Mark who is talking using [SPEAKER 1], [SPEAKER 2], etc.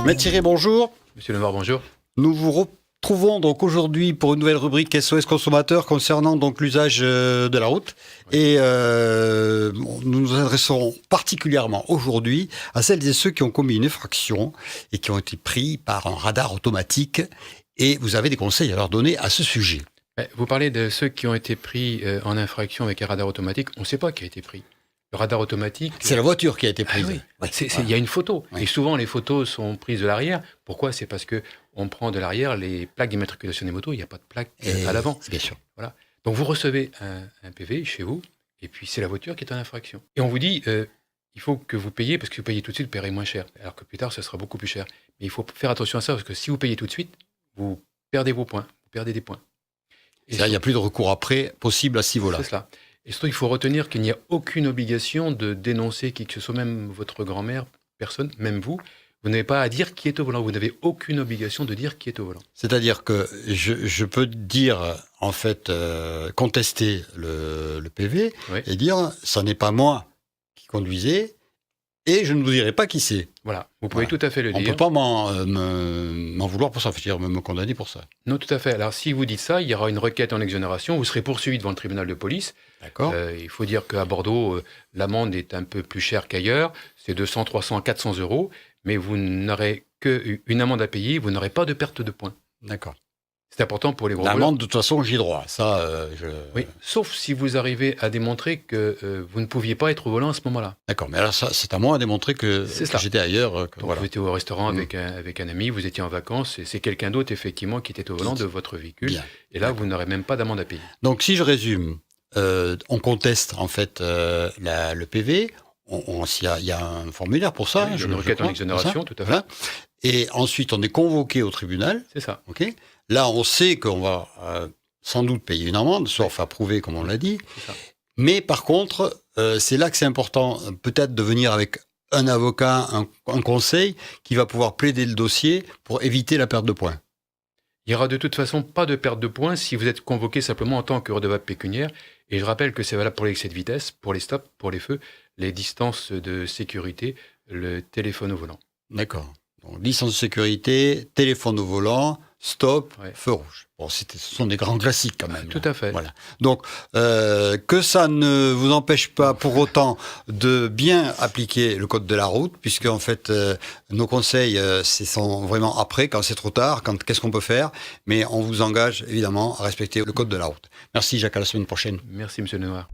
[SPEAKER 1] Maître Thierry, bonjour.
[SPEAKER 2] Monsieur Lenoir, bonjour.
[SPEAKER 1] Nous vous retrouvons donc aujourd'hui pour une nouvelle rubrique SOS Consommateur concernant donc l'usage de la route. Et nous nous adresserons particulièrement aujourd'hui à celles et ceux qui ont commis une infraction et qui ont été pris par un radar automatique. Et vous avez des conseils à leur donner à ce sujet.
[SPEAKER 2] Vous parlez de ceux qui ont été pris en infraction avec un radar automatique. On ne sait pas qui a été pris. Le radar automatique...
[SPEAKER 1] C'est la voiture qui a été prise.
[SPEAKER 2] Ah oui. Il y a une photo. Oui. Et souvent, les photos sont prises de l'arrière. Pourquoi ? C'est parce qu'on prend de l'arrière les plaques d'immatriculation des motos. Il n'y a pas de plaque à l'avant.
[SPEAKER 1] Bien sûr.
[SPEAKER 2] Voilà. Donc, vous recevez un PV chez vous, et puis c'est la voiture qui est en infraction. Et on vous dit, il faut que vous payiez, parce que si vous payez tout de suite, vous paierez moins cher. Alors que plus tard, ce sera beaucoup plus cher. Mais il faut faire attention à ça, parce que si vous payez tout de suite, vous perdez vos points. Vous perdez des points.
[SPEAKER 1] C'est-à-dire qu'il n'y a plus de recours après possible à ce niveau-là.
[SPEAKER 2] C'est cela. Et surtout, il faut retenir qu'il n'y a aucune obligation de dénoncer qui que ce soit, même votre grand-mère, personne, même vous. Vous n'avez pas à dire qui est au volant. Vous n'avez aucune obligation de dire qui est au volant.
[SPEAKER 1] C'est-à-dire que je peux dire, en fait, contester le PV et dire, ça n'est pas moi qui conduisais et je ne vous dirai pas qui c'est.
[SPEAKER 2] Voilà, vous pouvez tout à fait le dire.
[SPEAKER 1] On ne peut pas m'en vouloir pour ça, c'est-à-dire me condamner pour ça.
[SPEAKER 2] Non, tout à fait. Alors, si vous dites ça, il y aura une requête en exonération. Vous serez poursuivi devant le tribunal de police.
[SPEAKER 1] D'accord.
[SPEAKER 2] Il faut dire qu'à Bordeaux, l'amende est un peu plus chère qu'ailleurs. C'est 200, 300, 400 euros. Mais vous n'aurez qu'une amende à payer. Vous n'aurez pas de perte de points.
[SPEAKER 1] D'accord.
[SPEAKER 2] C'est important pour les gros volants.
[SPEAKER 1] L'amende, de toute façon, j'y ai droit. Ça,
[SPEAKER 2] Oui, sauf si vous arrivez à démontrer que vous ne pouviez pas être au volant à ce moment-là.
[SPEAKER 1] D'accord, mais alors ça, c'est à moi à démontrer que j'étais ailleurs.
[SPEAKER 2] Donc
[SPEAKER 1] voilà.
[SPEAKER 2] vous étiez au restaurant avec un ami, vous étiez en vacances, et c'est quelqu'un d'autre, effectivement, qui était au volant de votre véhicule.
[SPEAKER 1] Bien.
[SPEAKER 2] Et là, vous n'aurez même pas d'amende à payer.
[SPEAKER 1] Donc, si je résume, on conteste, en fait, le PV. Il y a un formulaire pour ça.
[SPEAKER 2] Oui, une requête en exonération, tout à fait.
[SPEAKER 1] Voilà. Et ensuite, on est convoqué au tribunal.
[SPEAKER 2] C'est ça.
[SPEAKER 1] Okay. Là, on sait qu'on va sans doute payer une amende, sauf à prouver, comme on l'a dit. Mais par contre, c'est là que c'est important, peut-être de venir avec un avocat, un conseil, qui va pouvoir plaider le dossier pour éviter la perte de points.
[SPEAKER 2] Il n'y aura de toute façon pas de perte de points si vous êtes convoqué simplement en tant que redevable pécuniaire. Et je rappelle que c'est valable pour l'excès de vitesse, pour les stops, pour les feux, les distances de sécurité, le téléphone au volant.
[SPEAKER 1] D'accord. Donc, licence de sécurité, téléphone au volant, stop, feu rouge. Bon, ce sont des grands classiques quand même.
[SPEAKER 2] Tout à fait.
[SPEAKER 1] Voilà. Donc, que ça ne vous empêche pas pour autant de bien appliquer le code de la route, puisque en fait, nos conseils, ce sont vraiment après, quand c'est trop tard, qu'est-ce qu'on peut faire, mais on vous engage évidemment à respecter le code de la route. Merci Jacques, à la semaine prochaine.
[SPEAKER 2] Merci Monsieur Lenoir.